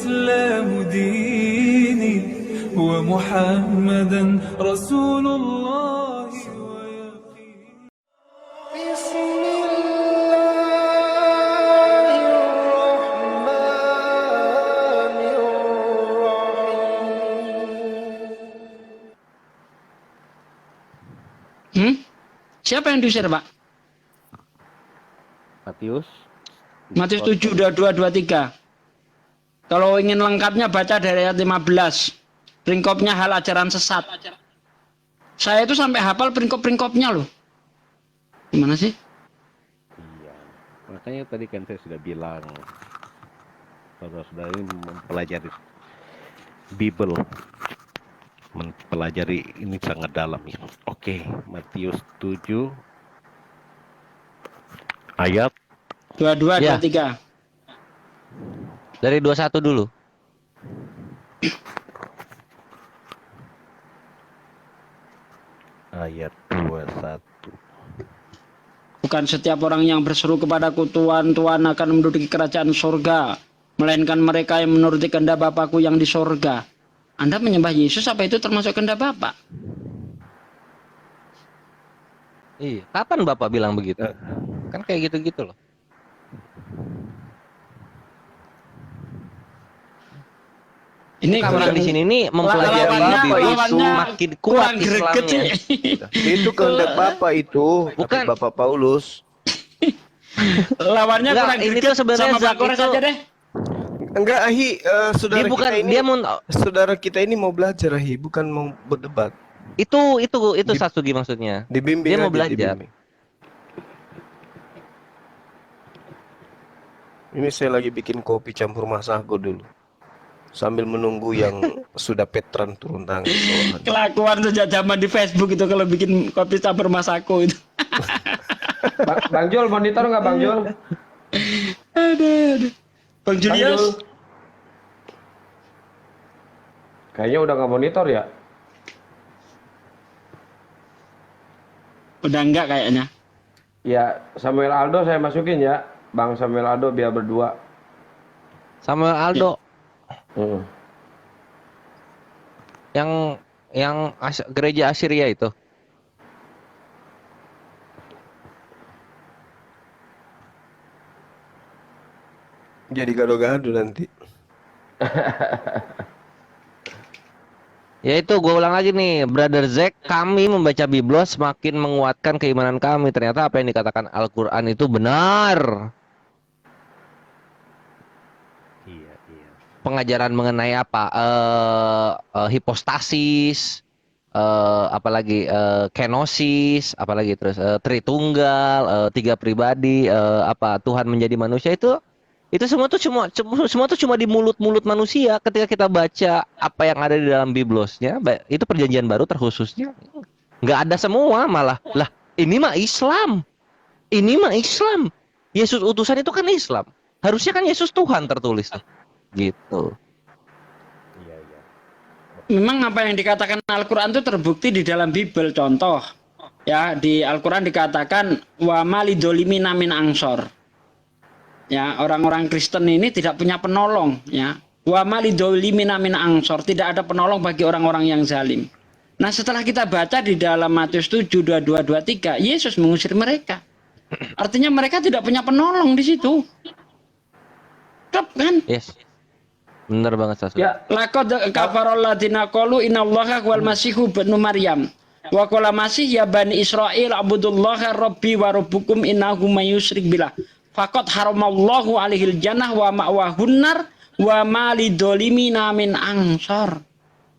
الإسلام ديني ومحمدا رسول الله ويقين. بسم الله الرحمن الرحيم. Siapa yang diusir, Pak? Matius 7, 22, 23. Kalau ingin lengkapnya baca dari ayat 15. Peringkopnya hal ajaran sesat. Saya itu sampai hafal peringkop-peringkopnya loh. Gimana sih? Iya, makanya tadi kan saya sudah bilang saudara-saudara ini mempelajari Bible, mempelajari ini sangat dalam ya. Oke, Matius 7 ayat 22, Ya. 23. Dari 21 dulu. ayat 21. Bukan setiap orang yang berseru kepadaku Tuhan, Tuhan akan menduduki kerajaan surga, melainkan mereka yang menuruti kehendak Bapakku yang di surga. Anda menyembah Yesus, apa itu termasuk kehendak Bapak? Iya. Kapan Bapak bilang begitu? Kan kayak gitu-gitu loh. Ini Orang di sini nih mempelajari lawannya makin kuat greget Islamnya. Itu kehendak Bapak itu, Bukan. Bapak Paulus. Lawannya Enggak, kurang ini greget tuh sebenarnya sama Pak Kores itu- aja deh. Enggak, Ahi, saudara Dia bukan kita ini, dia mau saudara kita ini mau belajar, Ahi, bukan mau berdebat. itu Satsugi maksudnya. Dibimbing Dia mau aja, belajar. dibimbing. Ini saya lagi bikin kopi campur masako dulu. Sambil menunggu yang sudah petran turun tangan. Kelakuan sejak zaman di Facebook itu kalau bikin kopi campur masako itu. Bang Jul, monitor nggak Bang Jul? Aduh. Bang Julius. Kayaknya udah nggak monitor ya? Udah enggak kayaknya. Ya, Samuel Aldo saya masukin ya. Bang Samuel Aldo biar berdua. Samuel Aldo yang gereja Assyria itu. Jadi gado-gado nanti. Ya itu gue ulang lagi nih, Brother Zack, kami membaca Biblos semakin menguatkan keimanan kami. Ternyata apa yang dikatakan Al-Quran itu benar. Iya. Pengajaran mengenai apa? Hipostasis, apalagi kenosis, apalagi terus Tritunggal, tiga pribadi, apa Tuhan menjadi manusia itu semua tuh cuma di mulut-mulut manusia. Ketika kita baca apa yang ada di dalam Biblosnya, itu perjanjian baru terkhususnya nggak ada semua malah. Lah, ini mah Islam. Yesus utusan itu kan Islam. Harusnya kan Yesus Tuhan tertulis gitu. Iya. Memang apa yang dikatakan Al-Quran itu terbukti di dalam Bible. Contoh, ya di Al-Quran dikatakan wa malidolimina min angsor. Ya, orang-orang Kristen ini tidak punya penolong, ya. Wa malidolimina min angsor, tidak ada penolong bagi orang-orang yang zalim. Nah, setelah kita baca di dalam Matius 7, 22, 23, Yesus mengusir mereka. Artinya mereka tidak punya penolong di situ. Klep kan? Yes. Bener banget Sasu. Ya, Laqad kafarul ladzina qalu innallaha wal masihu ibnu Maryam. Wa qala masih ya bani Israil abudullaha rabbi wa rabbukum innahu may yusyrik billah faqad haramallahu alaihil jannah wa ma'wahun nar wa ma lidzalimina min ansar.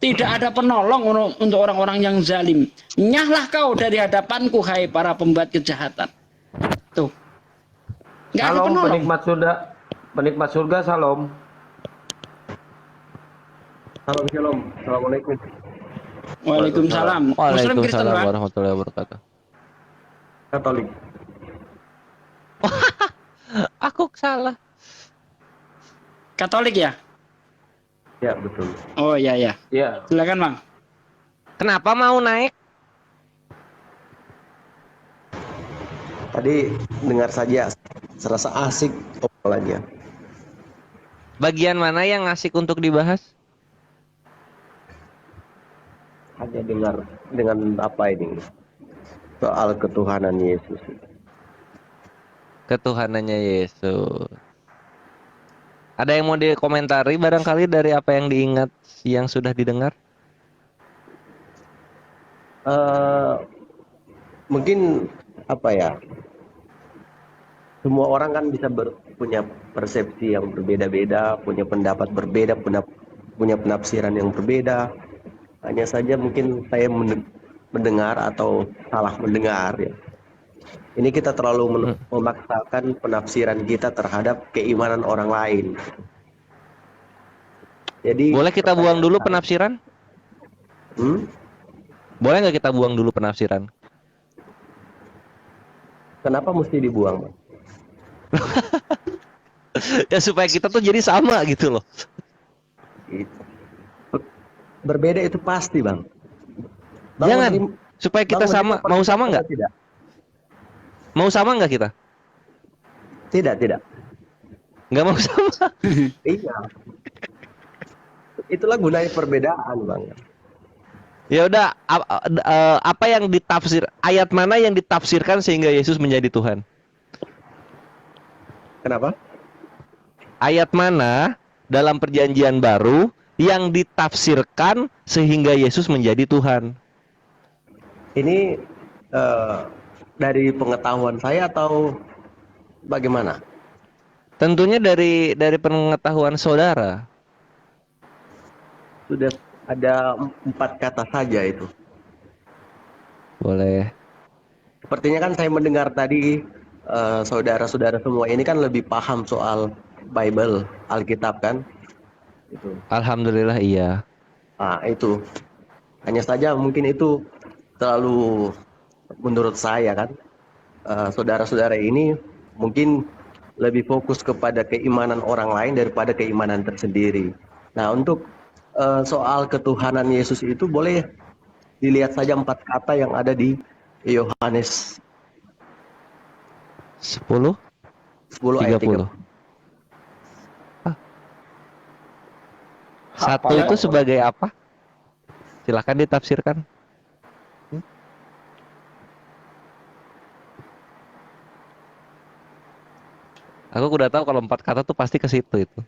Tidak ada penolong untuk orang-orang yang zalim. Nyahlah kau dari hadapanku hai para pembuat kejahatan. Tuh. Enggak ada salam penolong. penikmat surga salam. Salam. Assalamualaikum. Waalaikumsalam. Muslim Kristen, Waalaikumsalam Pak? warahmatullahi wabarakatuh. Katolik. Aku salah. Katolik ya? Ya, betul. Oh iya. Ya, Silakan, Bang. Kenapa mau naik? Tadi dengar saja, serasa asik obrolannya. Bagian mana yang asik untuk dibahas? Hanya dengar dengan apa ini? Soal ketuhanan Yesus. Ketuhanannya Yesus. Ada yang mau dikomentari barangkali dari apa yang diingat yang sudah didengar? Mungkin apa ya? Semua orang kan bisa punya persepsi yang berbeda-beda, punya pendapat berbeda, punya penafsiran yang berbeda. Hanya saja mungkin saya mendengar atau salah mendengar ya. Ini kita terlalu memaksakan penafsiran kita terhadap keimanan orang lain. Jadi Boleh kita buang dulu penafsiran? Boleh nggak kita buang dulu penafsiran? Kenapa mesti dibuang, Bang? Ya supaya kita tuh jadi sama gitu loh. Berbeda itu pasti, Bang. Jangan. Supaya kita sama. Mau sama nggak? Tidak. Mau sama nggak kita? Tidak. Nggak mau sama. Iya. Itulah gunanya perbedaan, Bang. Ya udah, apa yang ditafsir? Ayat mana yang ditafsirkan sehingga Yesus menjadi Tuhan? Kenapa? Ayat mana dalam perjanjian baru yang ditafsirkan sehingga Yesus menjadi Tuhan? Ini dari pengetahuan saya atau bagaimana? Tentunya dari pengetahuan saudara. Sudah ada 4 kata saja itu. Boleh. Sepertinya kan saya mendengar tadi saudara-saudara semua ini kan lebih paham soal Bible, Alkitab kan? Itu. Alhamdulillah iya. Nah, itu. Hanya saja mungkin itu terlalu menurut saya kan. Saudara-saudara ini mungkin lebih fokus kepada keimanan orang lain daripada keimanan tersendiri. Nah, untuk soal ketuhanan Yesus itu boleh dilihat saja 4 kata yang ada di Yohanes 10, 10 ayat 30. 30. Satu itu sebagai apa? Silakan ditafsirkan. Aku udah tahu kalau 4 kata tuh pasti ke situ itu.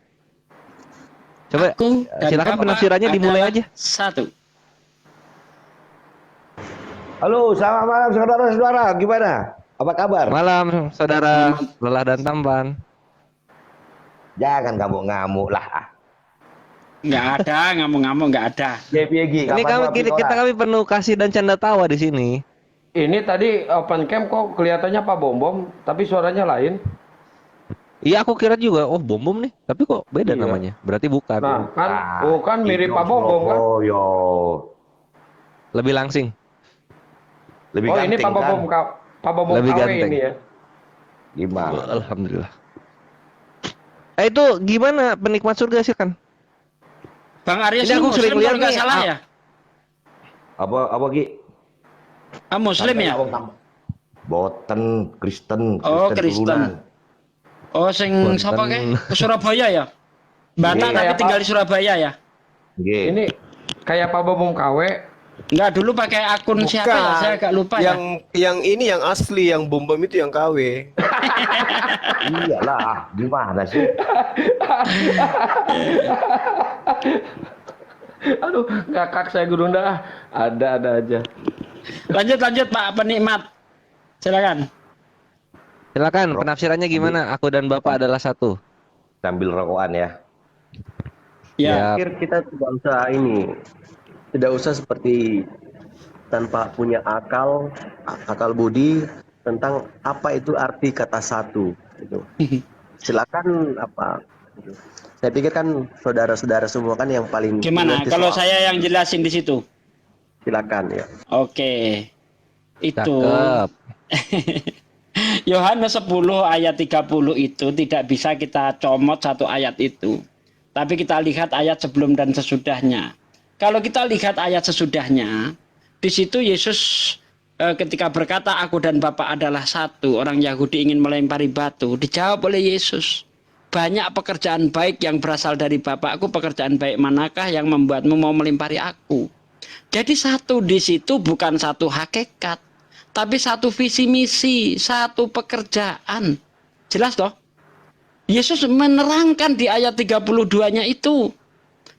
Coba Aku dan silakan Bapak penafsirannya dimulai adalah aja. Satu. Halo, selamat malam saudara-saudara. Gimana? Apa kabar? Malam saudara lelah dan tampan. Jangan ngamuk-ngamuk lah. Nggak ada, ngamuk-ngamuk nggak ada. Gi, Ini kami penuh kasih dan canda tawa di sini. Ini tadi open cam kok kelihatannya Pak Bom, tapi suaranya lain. Iya aku kira juga, oh bom nih, tapi kok beda Iya. namanya. Berarti bukan. Nah, kan mirip Pak Bom kan? Oh, yo. Lebih langsing. Lebih Oh, ini ganteng Pak Bom Lebih KW ganteng. ini ya. Gimana? Alhamdulillah. Itu gimana penikmat surga sih kan? Bang Arya Ini sih aku Muslim sering lihat kalau nggak nih, salah ya? Apa Gi? Muslim ya? Boten, Kristen, Oh, Kristen Kristen. turunan. Oh, sing Punten. siapa ke? Ke Surabaya ya? Batak Ini tapi kayak tinggal di Surabaya ya? Nggih. Ini kayak Pak Bom KW. Enggak, dulu pakai akun siapa ya? Saya agak lupa ya. yang ini yang asli, yang bom itu yang KW. Iyalah, gimana sih? Aduh, ngakak saya Gurunda. Ada aja. Lanjut Pak penikmat. Silakan. Silakan penafsirannya gimana? Aku dan Bapak adalah satu. Sambil rokokan ya. Ya. Pikir kita tidak usah seperti tanpa punya akal budi tentang apa itu arti kata satu gitu. Silakan apa gitu. Saya pikir kan saudara-saudara semua kan yang paling Gimana? mengerti Kalau soal- saya yang jelasin di situ. silakan ya. Oke. Itu Cakep. Yohanes 10 ayat 30 itu tidak bisa kita comot satu ayat itu. Tapi kita lihat ayat sebelum dan sesudahnya. Kalau kita lihat ayat sesudahnya, di situ Yesus ketika berkata aku dan Bapa adalah satu, orang Yahudi ingin melempari batu, dijawab oleh Yesus, banyak pekerjaan baik yang berasal dari Bapakku, pekerjaan baik manakah yang membuatmu mau melimpari aku? Jadi satu di situ bukan satu hakikat, tapi satu visi misi, satu pekerjaan. Jelas toh? Yesus menerangkan di ayat 32-nya itu.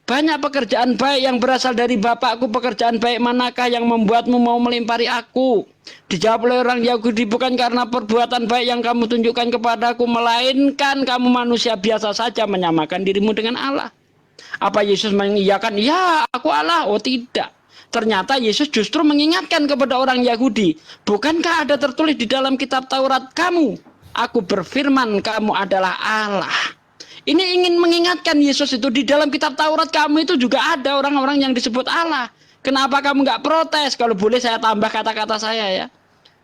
Banyak pekerjaan baik yang berasal dari Bapakku, pekerjaan baik manakah yang membuatmu mau melimpari aku? Dijawab oleh orang Yahudi, bukan karena perbuatan baik yang kamu tunjukkan kepadaku, melainkan kamu manusia biasa saja menyamakan dirimu dengan Allah. Apa Yesus mengiyakan, ya aku Allah? Oh tidak. Ternyata Yesus justru mengingatkan kepada orang Yahudi, bukankah ada tertulis di dalam kitab Taurat kamu? Aku berfirman kamu adalah Allah. Ini ingin mengingatkan Yesus itu di dalam kitab Taurat kamu itu juga ada orang-orang yang disebut Allah. Kenapa kamu nggak protes? Kalau boleh saya tambah kata-kata saya ya.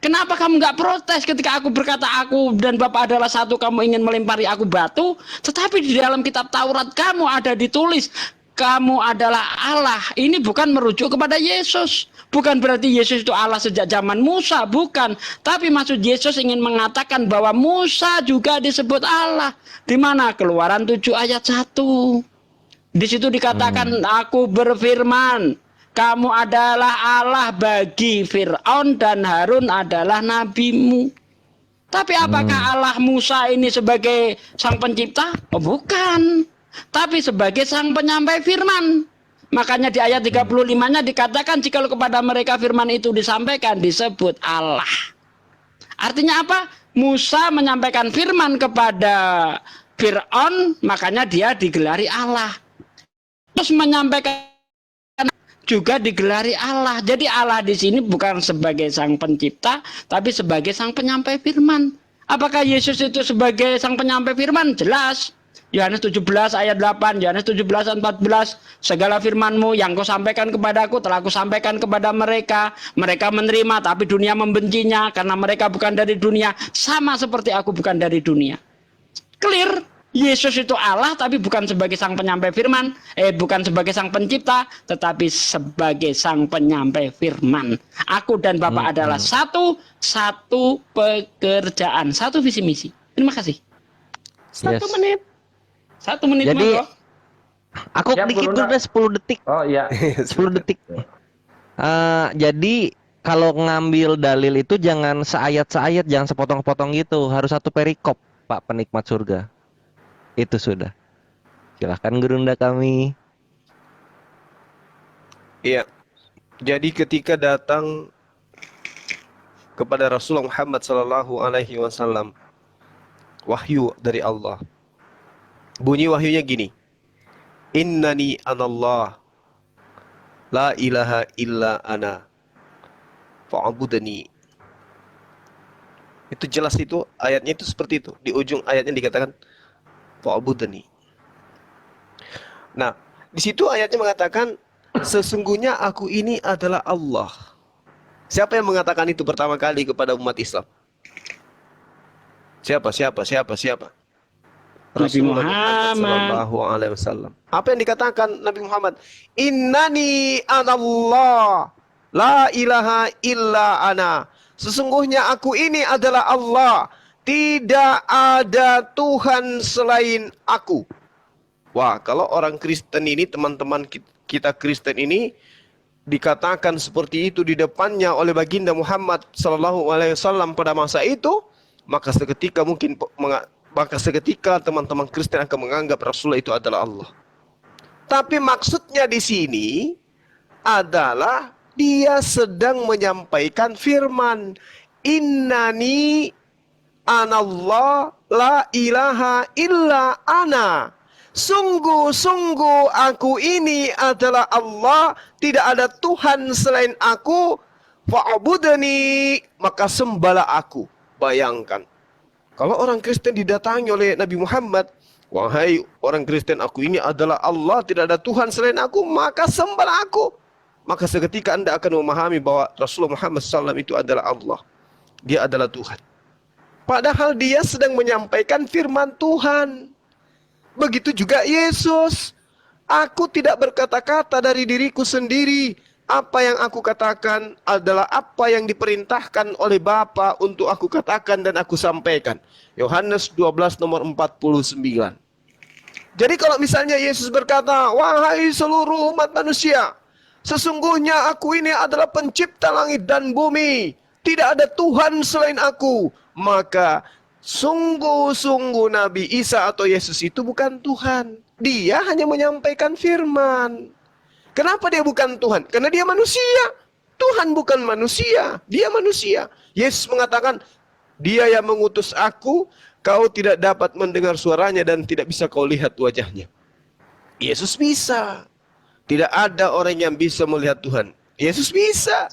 Kenapa kamu nggak protes ketika aku berkata aku dan Bapa adalah satu, kamu ingin melempari aku batu? Tetapi di dalam kitab Taurat kamu ada ditulis kamu adalah Allah. Ini bukan merujuk kepada Yesus. Bukan berarti Yesus itu Allah sejak zaman Musa, bukan. Tapi maksud Yesus ingin mengatakan bahwa Musa juga disebut Allah. Di mana? Keluaran 7 ayat 1. Di situ dikatakan aku berfirman, kamu adalah Allah bagi Fir'aun dan Harun adalah nabimu. Tapi apakah Allah Musa ini sebagai sang pencipta? Oh bukan. Tapi sebagai sang penyampai firman. Makanya di ayat 35-nya dikatakan jikalau kepada mereka firman itu disampaikan disebut Allah. Artinya apa? Musa menyampaikan firman kepada Fir'aun, makanya dia digelari Allah. Terus menyampaikan juga digelari Allah. Jadi Allah di sini bukan sebagai sang pencipta, tapi sebagai sang penyampai firman. Apakah Yesus itu sebagai sang penyampai firman? Jelas. Yohanes 17 ayat 8, Yohanes 17 ayat 14, segala firman-Mu yang Kau sampaikan kepadaku telah Ku sampaikan kepada mereka. Mereka menerima, tapi dunia membencinya karena mereka bukan dari dunia, sama seperti Aku bukan dari dunia. Clear. Yesus itu Allah, tapi bukan sebagai sang penyampai firman, bukan sebagai sang pencipta, tetapi sebagai sang penyampai firman. Aku dan Bapa adalah satu pekerjaan, satu visi misi. Terima kasih. 1 menit. 1 menit. Jadi monggo. aku Siap, dikit Guru, dulu Nak. deh 10 detik. Oh iya. 10 detik. Jadi kalau ngambil dalil itu jangan seayat-seayat, jangan sepotong-potong gitu. Harus satu perikop, Pak penikmat surga. Itu sudah. Silahkan Gurunda kami. Iya. Jadi ketika datang kepada Rasulullah Muhammad sallallahu alaihi wasallam wahyu dari Allah. Bunyi wahyunya gini. Innani anallah la ilaha illa ana fa'budni. Itu jelas, itu ayatnya itu seperti itu. Di ujung ayatnya dikatakan fa'budni. Nah, di situ ayatnya mengatakan sesungguhnya aku ini adalah Allah. Siapa yang mengatakan itu pertama kali kepada umat Islam? Siapa? Nabi Muhammad sallallahu alaihi wasallam. Apa yang dikatakan Nabi Muhammad? Innani anallah la ilaha illa ana. Sesungguhnya aku ini adalah Allah. Tidak ada Tuhan selain aku. Wah, kalau orang Kristen ini, teman-teman kita Kristen ini dikatakan seperti itu di depannya oleh baginda Muhammad sallallahu alaihi wasallam pada masa itu, maka seketika teman-teman Kristen akan menganggap Rasulullah itu adalah Allah. Tapi maksudnya di sini adalah dia sedang menyampaikan firman, innani anallah la ilaha illa ana. Sungguh-sungguh aku ini adalah Allah, tidak ada Tuhan selain aku. Fa'budni, maka sembahlah aku. Bayangkan, kalau orang Kristen didatangi oleh Nabi Muhammad, wahai orang Kristen, aku ini adalah Allah, tidak ada Tuhan selain aku, maka sembahlah aku. Maka seketika Anda akan memahami bahwa Rasulullah Muhammad SAW itu adalah Allah. Dia adalah Tuhan. Padahal dia sedang menyampaikan firman Tuhan. Begitu juga Yesus. Aku tidak berkata-kata dari diriku sendiri. apa yang aku katakan adalah apa yang diperintahkan oleh Bapa untuk aku katakan dan aku sampaikan. Yohanes 12 nomor 49. Jadi kalau misalnya Yesus berkata, wahai seluruh umat manusia, sesungguhnya aku ini adalah pencipta langit dan bumi, tidak ada Tuhan selain aku, maka sungguh-sungguh Nabi Isa atau Yesus itu bukan Tuhan. Dia hanya menyampaikan firman. Kenapa dia bukan Tuhan? Karena dia manusia. Tuhan bukan manusia, dia manusia. Yesus mengatakan, dia yang mengutus aku, kau tidak dapat mendengar suaranya dan tidak bisa kau lihat wajahnya. Yesus bisa. Tidak ada orang yang bisa melihat Tuhan. Yesus bisa.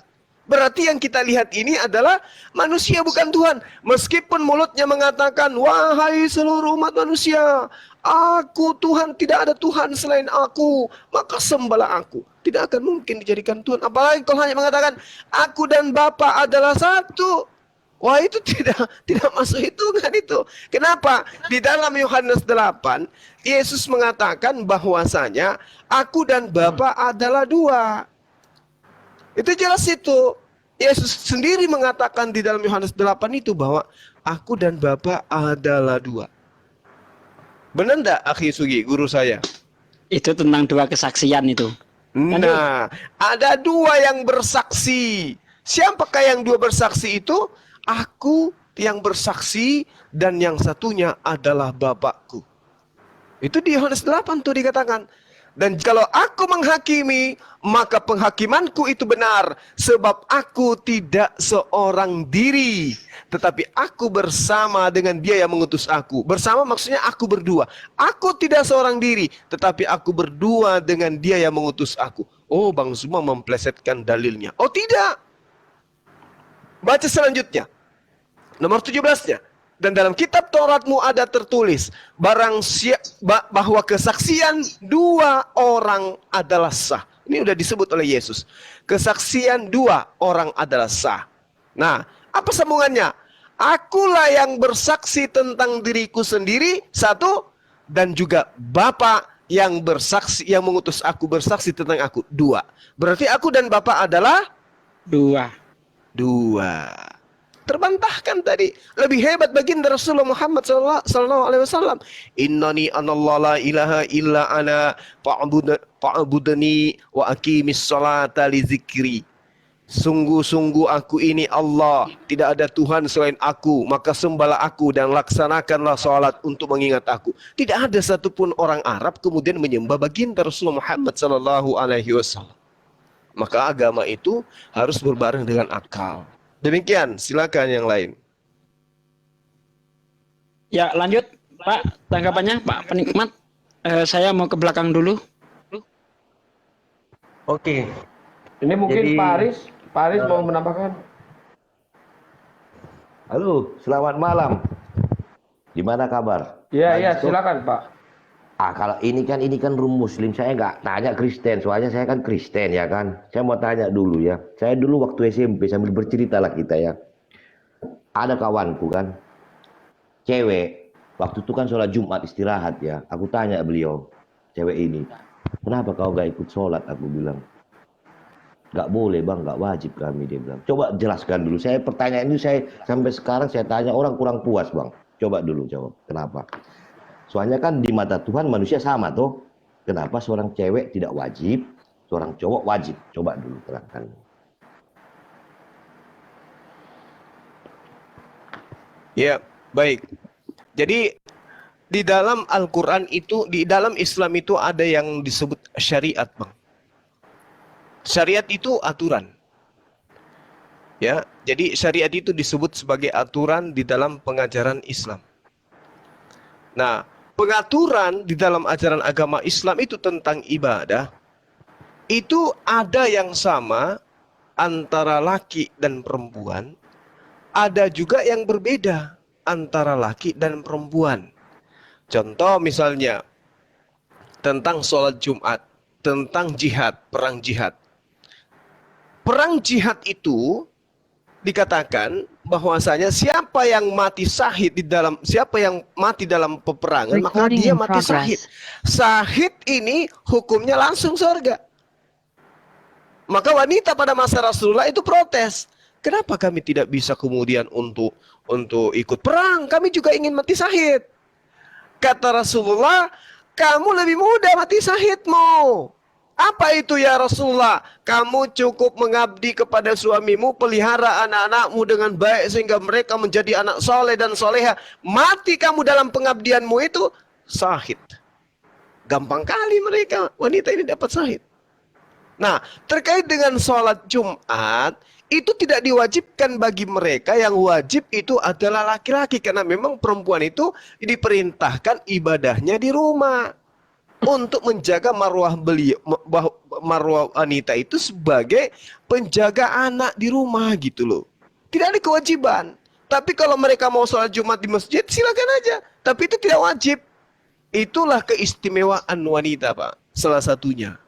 Berarti yang kita lihat ini adalah manusia bukan Tuhan. Meskipun mulutnya mengatakan, wahai seluruh umat manusia, aku Tuhan, tidak ada Tuhan selain aku, maka sembahlah aku. Tidak akan mungkin dijadikan Tuhan. Apalagi kalau hanya mengatakan, aku dan Bapa adalah satu. Wah, itu tidak masuk hitungan itu. Kenapa? Di dalam Yohanes 8, Yesus mengatakan bahwasanya aku dan Bapa adalah dua. Itu jelas itu. Yesus sendiri mengatakan di dalam Yohanes 8 itu bahwa aku dan Bapa adalah dua. Benar enggak, Akhi Sugi, guru saya? Itu tentang dua kesaksian itu. Nah, ada dua yang bersaksi. Siapakah yang dua bersaksi itu? Aku yang bersaksi dan yang satunya adalah Bapakku. Itu di Yohanes 8 tuh dikatakan. Dan kalau aku menghakimi, maka penghakimanku itu benar. Sebab aku tidak seorang diri, tetapi aku bersama dengan dia yang mengutus aku. Bersama maksudnya aku berdua. Aku tidak seorang diri, tetapi aku berdua dengan dia yang mengutus aku. Oh, Bang Zuma memplesetkan dalilnya. Oh tidak. Baca selanjutnya. Nomor 17-nya. Dan dalam kitab Tauratmu ada tertulis bahwa kesaksian dua orang adalah sah. Ini sudah disebut oleh Yesus. Kesaksian dua orang adalah sah. Nah, apa sambungannya? Akulah yang bersaksi tentang diriku sendiri, satu, dan juga Bapa yang bersaksi, yang mengutus aku bersaksi tentang aku, dua. Berarti aku dan Bapa adalah Dua. Terbantahkan tadi. Lebih hebat baginda Rasulullah Muhammad sallallahu alaihi wasallam. Innani anallahu la ilaha illa ana fa'budni wa aqimis salata li zikri. Sungguh-sungguh aku ini Allah, tidak ada Tuhan selain aku, maka sembahlah aku dan laksanakanlah salat untuk mengingat aku. Tidak ada satupun orang Arab kemudian menyembah baginda Rasulullah Muhammad sallallahu alaihi wasallam. Maka agama itu harus berbareng dengan akal. Demikian, silakan yang lain. Ya, lanjut Pak, tanggapannya Pak penikmat. Saya mau ke belakang dulu. Oke. Ini mungkin Jadi- Pak Aris mau menambahkan. Halo, selamat malam. Gimana kabar? Iya, silakan Pak. Kalau ini kan room muslim, saya nggak tanya Kristen, soalnya saya kan Kristen ya kan. Saya mau tanya dulu ya. Saya dulu waktu SMP sambil bercerita lah kita ya. Ada kawanku kan, cewek. Waktu itu kan sholat Jumat istirahat ya. Aku tanya beliau, cewek ini, kenapa kau nggak ikut sholat? Aku bilang, nggak boleh bang, nggak wajib kami. Dia bilang, coba jelaskan dulu. Saya pertanyaan ini saya sampai sekarang saya tanya orang kurang puas bang. Coba dulu jawab, kenapa? Soalnya kan di mata Tuhan manusia sama toh. Kenapa seorang cewek tidak wajib, seorang cowok wajib? Coba dulu terangkan. Ya, baik. Jadi di dalam Al-Quran itu, di dalam Islam itu ada yang disebut syariat, Bang. Syariat itu aturan. Ya, jadi syariat itu disebut sebagai aturan di dalam pengajaran Islam. Nah, pengaturan di dalam ajaran agama Islam itu tentang ibadah, itu ada yang sama antara laki dan perempuan, ada juga yang berbeda antara laki dan perempuan. Contoh misalnya, tentang sholat Jumat, tentang jihad, perang jihad. Perang jihad itu dikatakan bahwasanya siapa yang mati dalam peperangan, maka dia mati syahid. Syahid ini hukumnya langsung surga. Maka wanita pada masa Rasulullah itu protes. Kenapa kami tidak bisa kemudian untuk ikut perang? Kami juga ingin mati syahid. Kata Rasulullah, kamu lebih muda mati syahidmu. Apa itu ya Rasulullah? Kamu cukup mengabdi kepada suamimu, pelihara anak-anakmu dengan baik sehingga mereka menjadi anak soleh dan soleha. Mati kamu dalam pengabdianmu itu syahid. Gampang kali mereka, wanita ini dapat syahid. Nah, terkait dengan sholat Jumat, itu tidak diwajibkan bagi mereka, yang wajib itu adalah laki-laki. Karena memang perempuan itu diperintahkan ibadahnya di rumah. Untuk menjaga marwah beliau, marwah wanita itu sebagai penjaga anak di rumah gitu loh. Tidak ada kewajiban. Tapi kalau mereka mau sholat Jumat di masjid, silakan aja. Tapi itu tidak wajib. Itulah keistimewaan wanita, Pak. Salah satunya.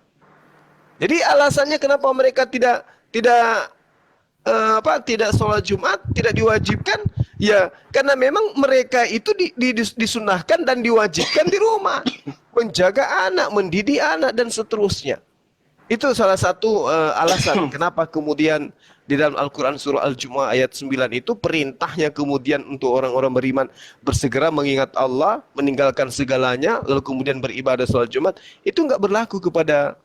Jadi alasannya kenapa mereka tidak sholat Jumat, tidak diwajibkan, ya karena memang mereka itu disunahkan dan diwajibkan di rumah, menjaga anak, mendidik anak dan seterusnya. Itu salah satu alasan kenapa kemudian di dalam Al-Quran surah Al-Jumu'ah ayat 9 itu perintahnya kemudian untuk orang-orang beriman bersegera mengingat Allah, meninggalkan segalanya, lalu kemudian beribadah sholat Jumat, itu nggak berlaku kepada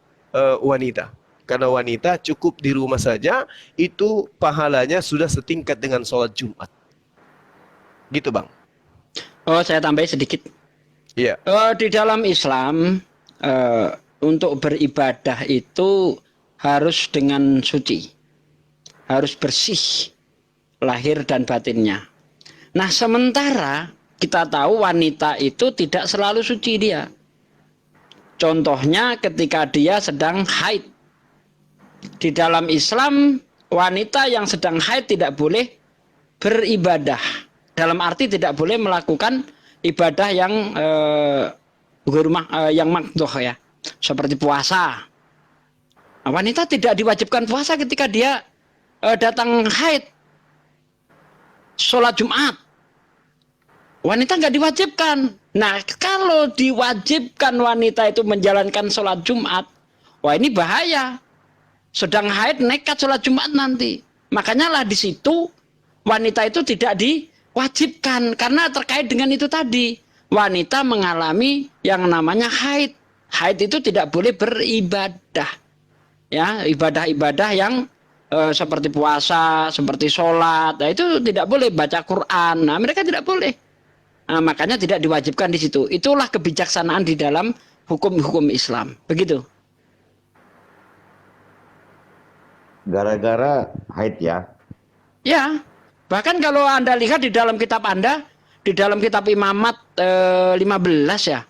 wanita. Karena wanita cukup di rumah saja, itu pahalanya sudah setingkat dengan sholat Jumat. Gitu Bang. Oh, saya tambahin sedikit. Iya. Di dalam Islam, untuk beribadah itu harus dengan suci. Harus bersih lahir dan batinnya. Nah, sementara kita tahu wanita itu tidak selalu suci dia. Contohnya ketika dia sedang haid. Di dalam Islam, wanita yang sedang haid tidak boleh beribadah. Dalam arti tidak boleh melakukan ibadah yang yang makruh ya, seperti puasa. Nah, wanita tidak diwajibkan puasa ketika dia datang haid. Sholat Jumat, wanita nggak diwajibkan. Nah, kalau diwajibkan wanita itu menjalankan sholat Jumat, wah ini bahaya. Sedang haid nekat sholat Jumat nanti. Makanya lah di situ wanita itu tidak diwajibkan karena terkait dengan itu tadi. Wanita mengalami yang namanya haid. Haid itu tidak boleh beribadah. Ya, ibadah-ibadah yang seperti puasa, seperti sholat. Nah, itu tidak boleh baca Quran. Nah, mereka tidak boleh. Nah, makanya tidak diwajibkan di situ. Itulah kebijaksanaan di dalam hukum-hukum Islam. Begitu. Gara-gara haid ya? Ya, bahkan kalau Anda lihat di dalam kitab Anda, di dalam kitab Imamat 15 ya,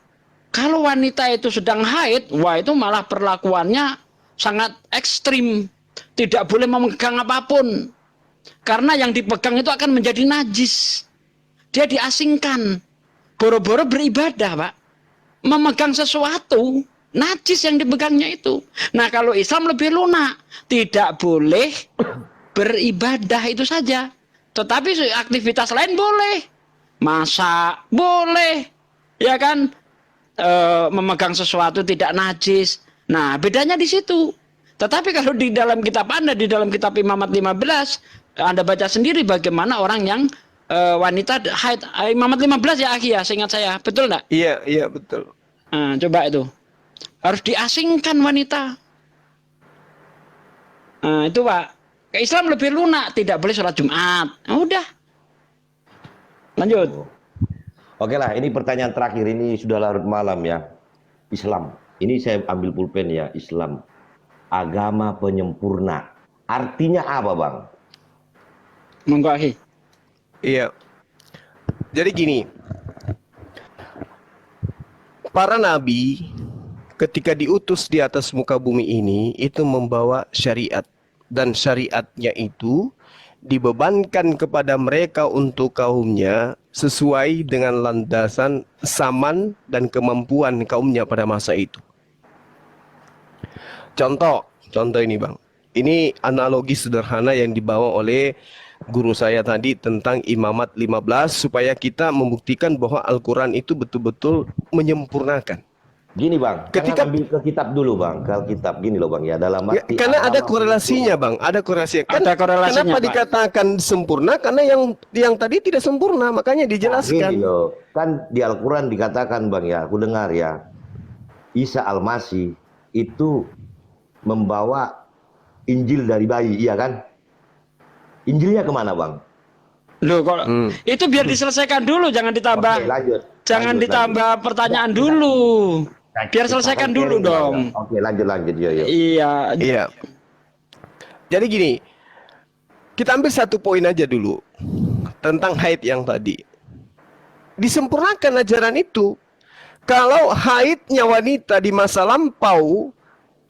kalau wanita itu sedang haid, wah itu malah perlakuannya sangat ekstrim. Tidak boleh memegang apapun. Karena yang dipegang itu akan menjadi najis. Dia diasingkan. Boro-boro beribadah, Pak. Memegang sesuatu, najis yang dipegangnya itu. Nah, kalau Islam lebih lunak. Tidak boleh beribadah itu saja. Tetapi aktivitas lain boleh. Masak boleh. Ya kan? Memegang sesuatu tidak najis. Nah, bedanya di situ. Tetapi kalau di dalam kitab Anda, di dalam kitab Imamat 15, Anda baca sendiri bagaimana orang yang wanita haid. Imamat 15 ya, Akhi ya, seingat saya. Betul enggak? Iya, betul. Nah, coba itu. Harus diasingkan wanita. Nah, itu Pak. Ke Islam lebih lunak, tidak boleh sholat Jumat. Nah, udah. Lanjut. Oke lah, ini pertanyaan terakhir, ini sudah larut malam ya. Islam. Ini saya ambil pulpen ya, Islam. Agama penyempurna. Artinya apa, Bang? Monggo, Akhi. Iya. Jadi gini. Para nabi ketika diutus di atas muka bumi ini itu membawa syariat, dan syariatnya itu dibebankan kepada mereka untuk kaumnya sesuai dengan landasan zaman dan kemampuan kaumnya pada masa itu. Contoh ini Bang. Ini analogi sederhana yang dibawa oleh guru saya tadi tentang Imamat 15 supaya kita membuktikan bahwa Al-Quran itu betul-betul menyempurnakan. Gini bang, Ketika jangan ambil ke kitab dulu bang, ke kitab gini loh bang ya dalam ya, arti karena ada agama korelasinya bang, ada korelasinya. Kan Ada korelasinya, kenapa Pak. dikatakan sempurna? Karena yang tadi tidak sempurna, makanya Nah, gini dijelaskan. loh, kan di Al-Quran dikatakan bang ya, aku dengar ya, Isa Al-Masih itu membawa Injil dari bayi, iya kan? Injilnya kemana bang? Loh, kalau itu biar diselesaikan dulu, jangan ditambah. Oke, lanjut. Jangan Lanjut, ditambah pertanyaan dulu. Biar selesaikan dulu dong. Oke, lanjut, yo. Iya. Iya. Jadi gini, kita ambil satu poin aja dulu tentang haid yang tadi. Disempurnakan ajaran itu. Kalau haidnya wanita di masa lampau,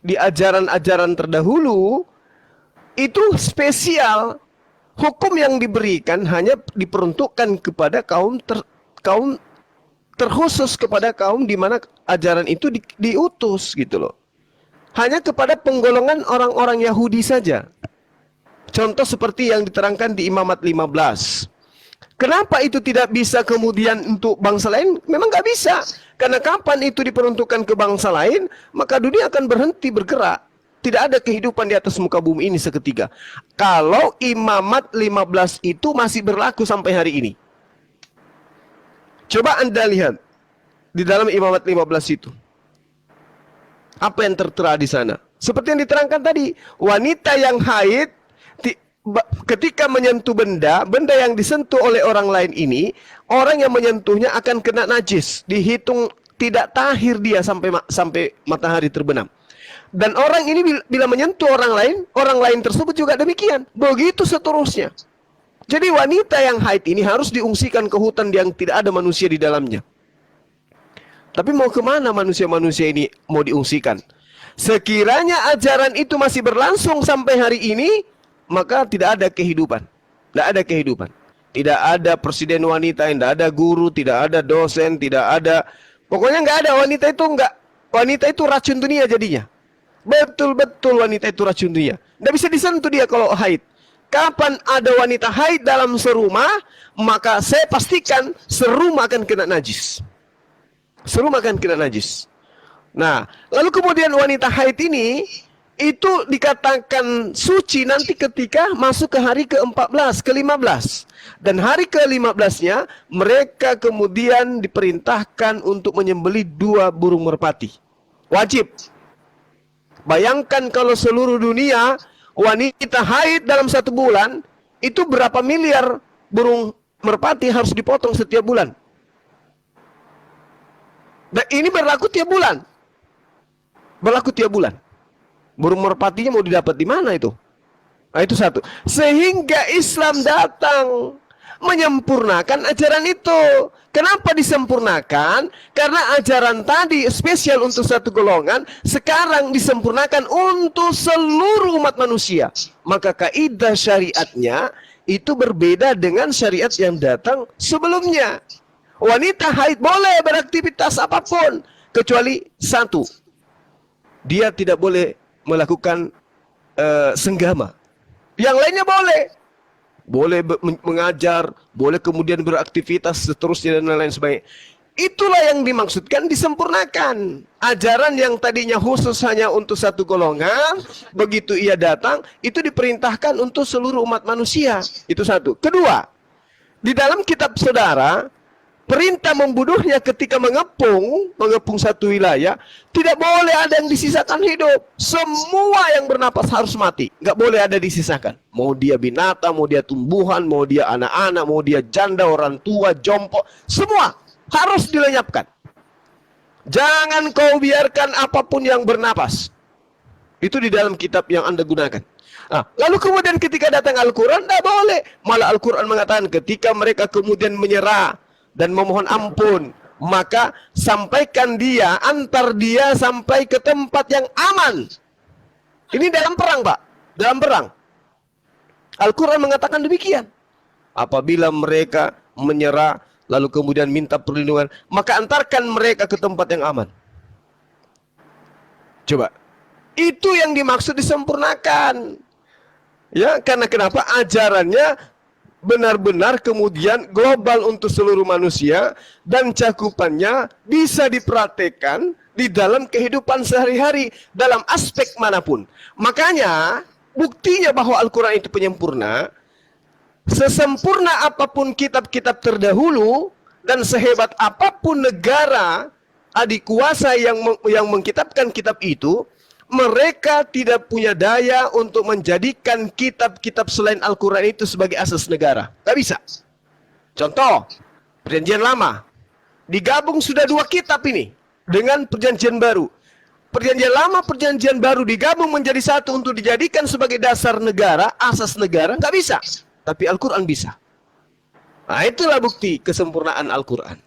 di ajaran-ajaran terdahulu, itu spesial. Hukum yang diberikan hanya diperuntukkan kepada kaum terkhusus, kepada kaum di mana ajaran itu diutus gitu loh. Hanya kepada penggolongan orang-orang Yahudi saja. Contoh seperti yang diterangkan di Imamat 15. Kenapa itu tidak bisa kemudian untuk bangsa lain? Memang nggak bisa. Karena kapan itu diperuntukkan ke bangsa lain, maka dunia akan berhenti bergerak. Tidak ada kehidupan di atas muka bumi ini seketika. Kalau Imamat 15 itu masih berlaku sampai hari ini. Coba Anda lihat di dalam Imamat 15 itu. Apa yang tertera di sana? Seperti yang diterangkan tadi, wanita yang haid ketika menyentuh benda yang disentuh oleh orang lain ini, orang yang menyentuhnya akan kena najis, dihitung tidak tahir dia sampai matahari terbenam. Dan orang ini bila menyentuh orang lain tersebut juga demikian. Begitu seterusnya. Jadi wanita yang haid ini harus diungsikan ke hutan yang tidak ada manusia di dalamnya. Tapi mau kemana manusia-manusia ini mau diungsikan? Sekiranya ajaran itu masih berlangsung sampai hari ini, maka tidak ada kehidupan. Tidak ada kehidupan. Tidak ada presiden wanita, tidak ada guru, tidak ada dosen, tidak ada. Pokoknya nggak ada wanita itu nggak. Wanita itu racun dunia jadinya. Betul-betul wanita itu racun dunia. Tidak bisa disentuh dia kalau haid. Kapan ada wanita haid dalam serumah, maka saya pastikan serumah akan kena najis. Serumah akan kena najis. Nah, lalu kemudian wanita haid ini itu dikatakan suci nanti ketika masuk ke hari ke-14, ke-15. Dan hari ke-15-nya mereka kemudian diperintahkan untuk menyembelih 2 burung merpati. Wajib. Bayangkan kalau seluruh dunia wanita haid dalam 1 bulan, itu berapa miliar burung merpati harus dipotong setiap bulan. Dan ini berlaku tiap bulan. Berlaku tiap bulan. Burung merpatinya mau didapat di mana itu? Nah, itu satu. Sehingga Islam datang menyempurnakan ajaran itu. Kenapa disempurnakan? Karena ajaran tadi spesial untuk satu golongan, sekarang disempurnakan untuk seluruh umat manusia. Maka kaidah syariatnya itu berbeda dengan syariat yang datang sebelumnya. Wanita haid boleh beraktivitas apapun, kecuali satu, dia tidak boleh melakukan senggama. Yang lainnya boleh. Boleh mengajar, boleh kemudian beraktivitas seterusnya dan lain-lain sebagainya. Itulah yang dimaksudkan disempurnakan. Ajaran yang tadinya khusus hanya untuk satu golongan, begitu ia datang, itu diperintahkan untuk seluruh umat manusia. Itu satu. Kedua, di dalam kitab saudara, perintah membunuhnya ketika mengepung satu wilayah, tidak boleh ada yang disisakan hidup. Semua yang bernapas harus mati. Nggak boleh ada disisakan. Mau dia binatang, mau dia tumbuhan, mau dia anak-anak, mau dia janda, orang tua, jompo, semua harus dilenyapkan. Jangan kau biarkan apapun yang bernapas. Itu di dalam kitab yang Anda gunakan. Nah, lalu kemudian ketika datang Al-Quran, tidak boleh. Malah Al-Quran mengatakan ketika mereka kemudian menyerah dan memohon ampun, maka sampaikan dia, antar dia sampai ke tempat yang aman. Ini dalam perang, Pak. Dalam perang. Al-Quran mengatakan demikian. Apabila mereka menyerah, lalu kemudian minta perlindungan, maka antarkan mereka ke tempat yang aman. Coba. Itu yang dimaksud disempurnakan. Ya, karena kenapa? Ajarannya benar-benar kemudian global untuk seluruh manusia dan cakupannya bisa dipraktekkan di dalam kehidupan sehari-hari dalam aspek manapun. Makanya buktinya bahwa Al-Quran itu penyempurna, sesempurna apapun kitab-kitab terdahulu dan sehebat apapun negara adik kuasa yang mengkitabkan kitab itu, mereka tidak punya daya untuk menjadikan kitab-kitab selain Al-Quran itu sebagai asas negara. Gak bisa. Contoh, Perjanjian Lama. Digabung sudah 2 kitab ini dengan Perjanjian Baru. Perjanjian Lama, Perjanjian Baru digabung menjadi satu untuk dijadikan sebagai dasar negara, asas negara. Gak bisa. Tapi Al-Quran bisa. Nah, itulah bukti kesempurnaan Al-Quran.